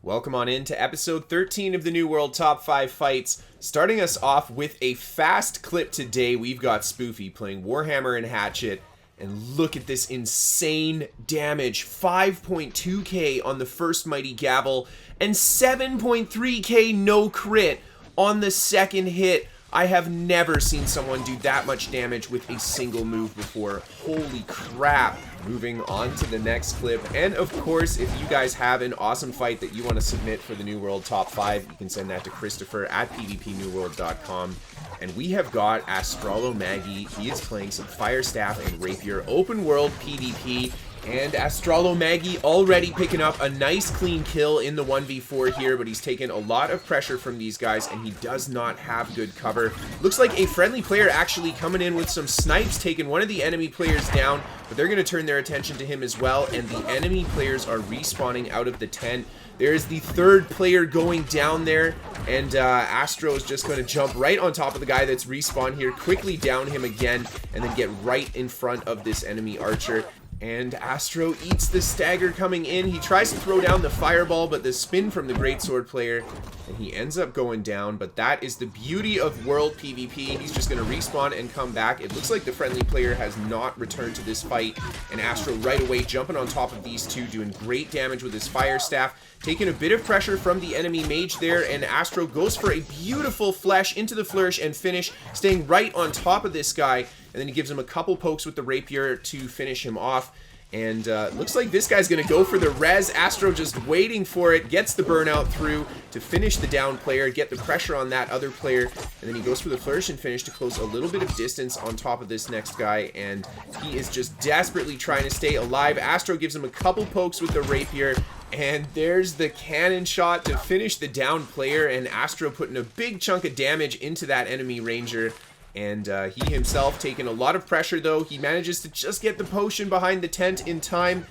Welcome on in to episode 13 of the New World Top 5 Fights. Starting us off with a fast clip today, we've got Spoofy playing Warhammer and Hatchet. And look at this insane damage. 5.2k on the first Mighty Gavel and 7.3k no crit on the second hit. I have never seen someone do that much damage with a single move before. Holy crap. Moving on to the next clip. And of course, if you guys have an awesome fight that you want to submit for the New World Top 5, you can send that to Kristofer at pvpnewworld.com. And we have got Astrolomagi. He is playing some Fire Staff and Rapier open world PvP. And Astrolomagi already picking up a nice clean kill in the 1v4 here, but he's taken a lot of pressure from these guys, and he does not have good cover. Looks like a friendly player actually coming in with some snipes, taking one of the enemy players down, but they're going to turn their attention to him as well, and the enemy players are respawning out of the tent. There's the third player going down there, and Astro is just going to jump right on top of the guy that's respawned here, quickly down him again, and then get right in front of this enemy archer. And Astro eats the stagger coming in. He tries to throw down the fireball, but the spin from the greatsword player, and he ends up going down. But that is the beauty of world PvP. He's just going to respawn and come back. It looks like the friendly player has not returned to this fight, and Astro right away jumping on top of these two, doing great damage with his fire staff, taking a bit of pressure from the enemy mage there, and Astro goes for a beautiful flesh into the flourish and finish, staying right on top of this guy. And then he gives him a couple pokes with the rapier to finish him off. And looks like this guy's going to go for the res. Astro just waiting for it, gets the burnout through to finish the down player, get the pressure on that other player. And then he goes for the flourish and finish to close a little bit of distance on top of this next guy. And he is just desperately trying to stay alive. Astro gives him a couple pokes with the rapier. And there's the cannon shot to finish the down player. And Astro putting a big chunk of damage into that enemy ranger. And he himself taking a lot of pressure, though. He manages to just get the potion behind the tent in time.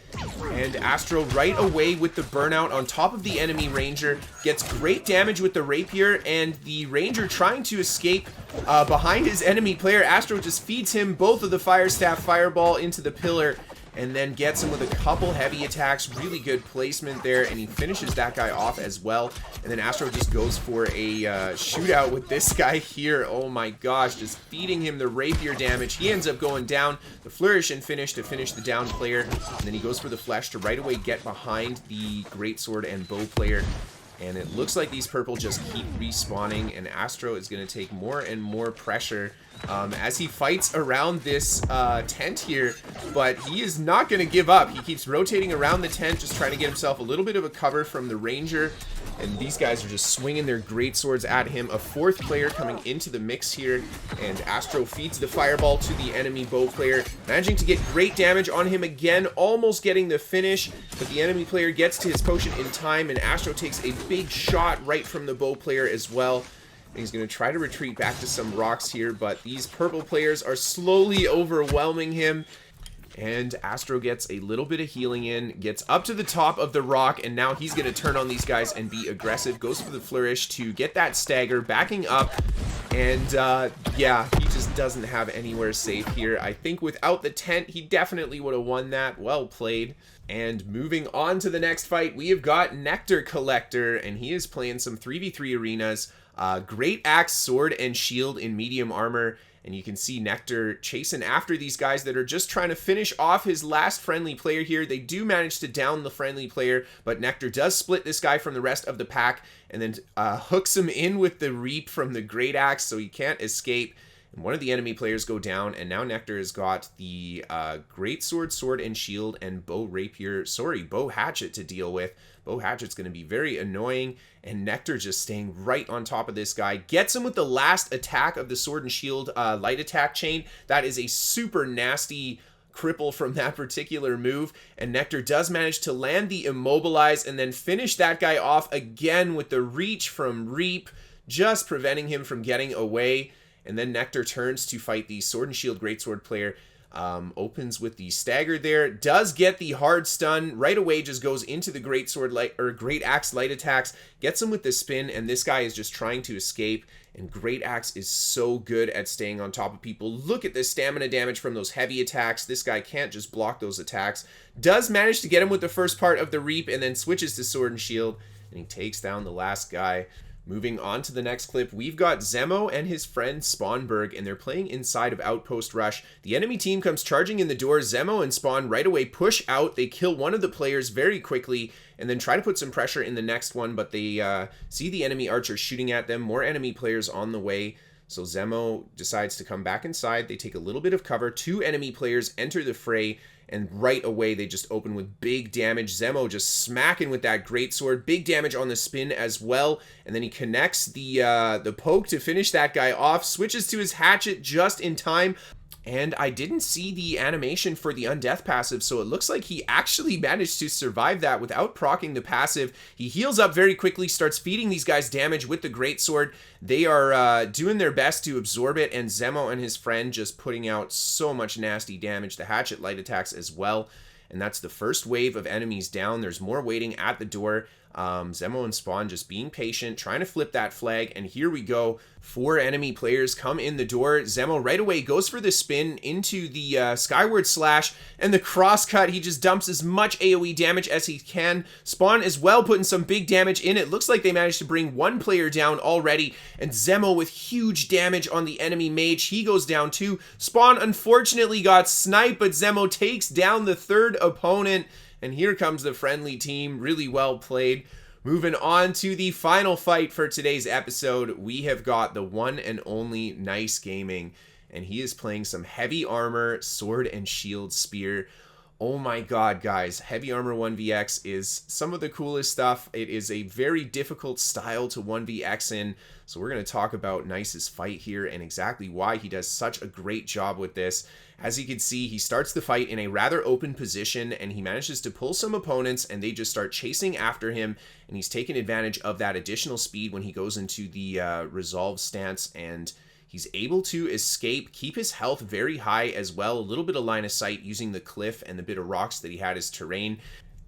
And Astro right away with the burnout on top of the enemy ranger. Gets great damage with the rapier. And the ranger trying to escape behind his enemy player. Astro just feeds him both of the fire staff fireball into the pillar. And then gets him with a couple heavy attacks. Really good placement there. And he finishes that guy off as well. And then Astro just goes for a shootout with this guy here. Oh my gosh. Just feeding him the rapier damage. He ends up going down. The flourish and finish to finish the down player. And then he goes for the flesh to right away get behind the greatsword and bow player. And it looks like these purple just keep respawning, and Astro is going to take more and more pressure as he fights around this tent here, but he is not going to give up. He keeps rotating around the tent, just trying to get himself a little bit of a cover from the ranger, and these guys are just swinging their greatswords at him. A fourth player coming into the mix here, and Astro feeds the fireball to the enemy bow player, managing to get great damage on him again, almost getting the finish, but the enemy player gets to his potion in time, and Astro takes a big shot right from the bow player as well. And he's going to try to retreat back to some rocks here, but these purple players are slowly overwhelming him. And Astro gets a little bit of healing in, gets up to the top of the rock, and now he's going to turn on these guys and be aggressive. Goes for the flourish to get that stagger, backing up. And yeah, he just doesn't have anywhere safe here. I think without the tent, he definitely would have won that. Well played. And moving on to the next fight, we have got Nectar Collector, and he is playing some 3v3 arenas. Great axe, sword, and shield in medium armor. And you can see Nectar chasing after these guys that are just trying to finish off his last friendly player here. They do manage to down the friendly player, but Nectar does split this guy from the rest of the pack and then hooks him in with the reap from the great axe, so he can't escape. And one of the enemy players go down, and now Nectar has got the great sword, sword and shield, and bow hatchet to deal with. Bow hatchet's going to be very annoying, and Nectar just staying right on top of this guy. Gets him with the last attack of the sword and shield light attack chain. That is a super nasty cripple from that particular move, and Nectar does manage to land the immobilize and then finish that guy off again with the reach from Reap, just preventing him from getting away. And then Nectar turns to fight the sword and shield greatsword player. Opens with the stagger there, does get the hard stun right away, just goes into the great axe light attacks, gets him with the spin, and this guy is just trying to escape. And great axe is so good at staying on top of people. Look at the stamina damage from those heavy attacks. This guy can't just block those attacks. Does manage to get him with the first part of the reap, and then switches to sword and shield. and he takes down the last guy. Moving on to the next clip, we've got Zemo and his friend Spawnberg, and they're playing inside of Outpost Rush. The enemy team comes charging in the door. Zemo and Spawn right away push out. They kill one of the players very quickly, and then try to put some pressure in the next one, but they see the enemy archers shooting at them. More enemy players on the way. So Zemo decides to come back inside. They take a little bit of cover. 2 enemy players enter the fray, and right away they just open with big damage. Zemo just smacking with that greatsword. Big damage on the spin as well. And then he connects the poke to finish that guy off. Switches to his hatchet just in time. And I didn't see the animation for the undeath passive, so it looks like he actually managed to survive that without proccing the passive. He heals up very quickly, starts feeding these guys damage with the greatsword. They are doing their best to absorb it, and Zemo and his friend just putting out so much nasty damage. The hatchet light attacks as well. And that's the first wave of enemies down. There's more waiting at the door. Zemo and Spawn just being patient, trying to flip that flag, and here we go. 4 enemy players come in the door. Zemo right away goes for the spin into the skyward slash, and the cross cut. He just dumps as much AoE damage as he can. Spawn as well putting some big damage in. It looks like they managed to bring 1 player down already, and Zemo with huge damage on the enemy mage. He goes down too. Spawn unfortunately got sniped, but Zemo takes down the 3rd opponent. And here comes the friendly team. Really well played. Moving on to the final fight for today's episode, we have got the one and only Nyce Gaming. And he is playing some heavy armor, sword and shield spear. Oh my god, guys. Heavy armor 1vx is some of the coolest stuff. It is a very difficult style to 1vx in. So we're going to talk about Nyce's fight here and exactly why he does such a great job with this. As you can see, he starts the fight in a rather open position, and he manages to pull some opponents, and they just start chasing after him, and he's taking advantage of that additional speed when he goes into the resolve stance, and he's able to escape, keep his health very high as well, a little bit of line of sight using the cliff and the bit of rocks that he had as terrain.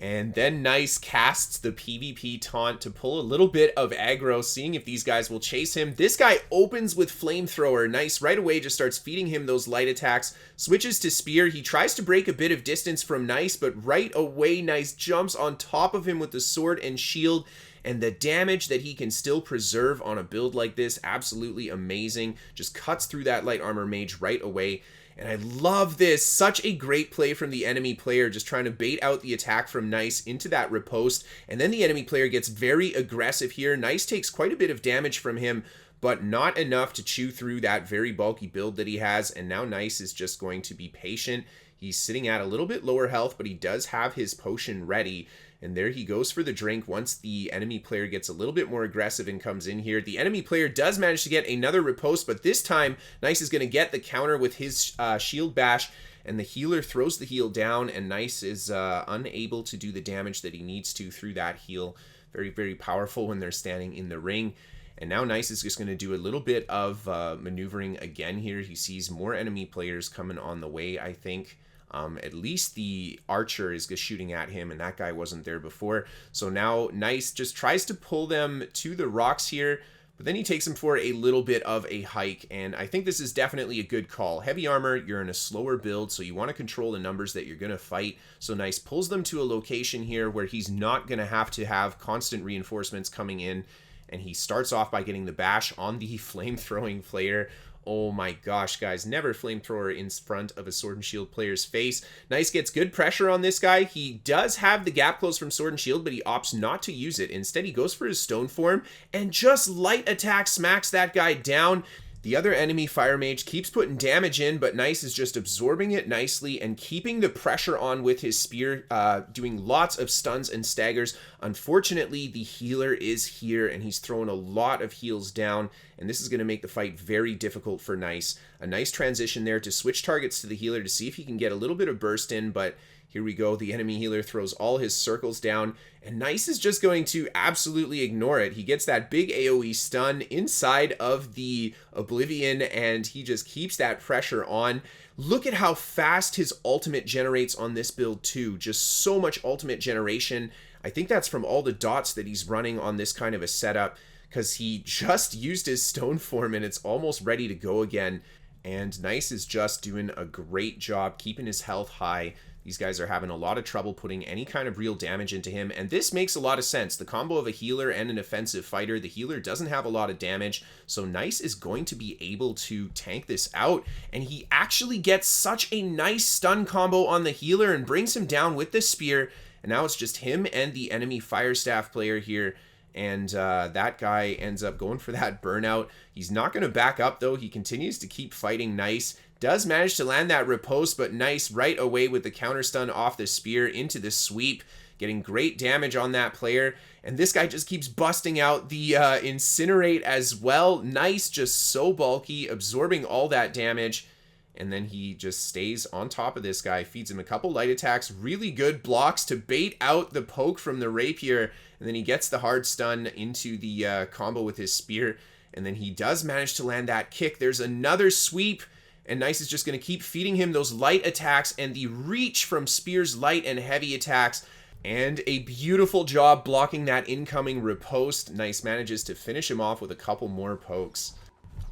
And then Nyce casts the PvP taunt to pull a little bit of aggro, seeing if these guys will chase him. This guy opens with flamethrower. Nyce right away just starts feeding him those light attacks, switches to spear. He tries to break a bit of distance from Nyce, but right away Nyce jumps on top of him with the sword and shield. And the damage that he can still preserve on a build like this, absolutely amazing. Just cuts through that light armor mage right away. And I love this. Such a great play from the enemy player, just trying to bait out the attack from Nyce into that riposte. And then the enemy player gets very aggressive here. Nyce takes quite a bit of damage from him, but not enough to chew through that very bulky build that he has. And now Nyce is just going to be patient. He's sitting at a little bit lower health, but he does have his potion ready. And there he goes for the drink once the enemy player gets a little bit more aggressive and comes in here. The enemy player does manage to get another riposte, but this time Nyce is going to get the counter with his shield bash, and the healer throws the heal down, and Nyce is unable to do the damage that he needs to through that heal. Very, very powerful when they're standing in the ring. And now Nyce is just going to do a little bit of maneuvering again here. He sees more enemy players coming on the way, I think. At least the archer is just shooting at him, and that guy wasn't there before. So now Nyce just tries to pull them to the rocks here, but then he takes them for a little bit of a hike, and I think this is definitely a good call. Heavy armor, you're in a slower build, so you want to control the numbers that you're going to fight. So Nyce pulls them to a location here where he's not going to have constant reinforcements coming in, and he starts off by getting the bash on the flame-throwing player. Oh my gosh, guys, never flamethrower in front of a sword and shield player's face. Nyce gets good pressure on this guy. He does have the gap close from sword and shield, but he opts not to use it. Instead, he goes for his stone form and just light attack smacks that guy down. The other enemy fire mage keeps putting damage in, but Nyce is just absorbing it nicely and keeping the pressure on with his spear, doing lots of stuns and staggers. Unfortunately, the healer is here, and he's throwing a lot of heals down, and this is going to make the fight very difficult for Nyce. A nice transition there to switch targets to the healer to see if he can get a little bit of burst in, but here we go. The enemy healer throws all his circles down, and Nyce is just going to absolutely ignore it. He gets that big AoE stun inside of the Oblivion, and he just keeps that pressure on. Look at how fast his ultimate generates on this build too. Just so much ultimate generation. I think that's from all the dots that he's running on this kind of a setup, because he just used his stone form and it's almost ready to go again. And Nyce is just doing a great job keeping his health high. These guys are having a lot of trouble putting any kind of real damage into him, and this makes a lot of sense. The combo of a healer and an offensive fighter, the healer doesn't have a lot of damage, so Nyce is going to be able to tank this out, and he actually gets such a nice stun combo on the healer and brings him down with the spear, and now it's just him and the enemy fire staff player here. And that guy ends up going for that burnout. He's not going to back up, though. He continues to keep fighting Nyce. Does manage to land that riposte, but Nyce right away with the counter stun off the spear into the sweep, getting great damage on that player. And this guy just keeps busting out the incinerate as well. Nyce just so bulky, absorbing all that damage. And then he just stays on top of this guy, feeds him a couple light attacks, really good blocks to bait out the poke from the rapier, and then he gets the hard stun into the combo with his spear, and then he does manage to land that kick. There's another sweep, and Nyce is just going to keep feeding him those light attacks and the reach from Spear's light and heavy attacks, and a beautiful job blocking that incoming riposte. Nyce manages to finish him off with a couple more pokes.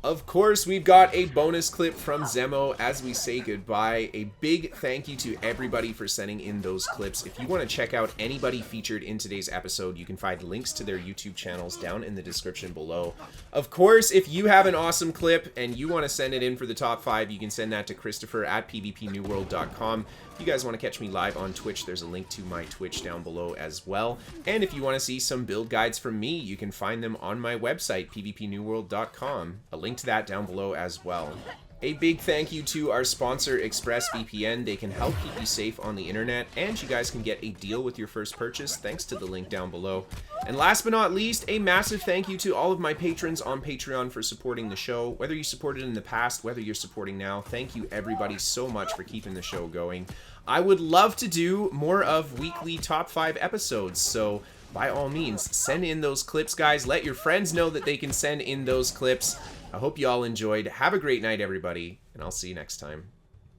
Of course, we've got a bonus clip from Zemo as we say goodbye. A big thank you to everybody for sending in those clips. If you want to check out anybody featured in today's episode, you can find links to their YouTube channels down in the description below. Of course, if you have an awesome clip and you want to send it in for the top 5, you can send that to Kristofer at pvpnewworld.com. If you guys want to catch me live on Twitch, there's a link to my Twitch down below as well. And if you want to see some build guides from me, you can find them on my website, pvpnewworld.com. A link to that down below as well. A big thank you to our sponsor, ExpressVPN. They can help keep you safe on the internet, and you guys can get a deal with your first purchase thanks to the link down below. And last but not least, a massive thank you to all of my patrons on Patreon for supporting the show. Whether you supported in the past, whether you're supporting now, thank you everybody so much for keeping the show going. I would love to do more of weekly top 5 episodes, so by all means, send in those clips, guys. Let your friends know that they can send in those clips. I hope you all enjoyed. Have a great night, everybody, and I'll see you next time.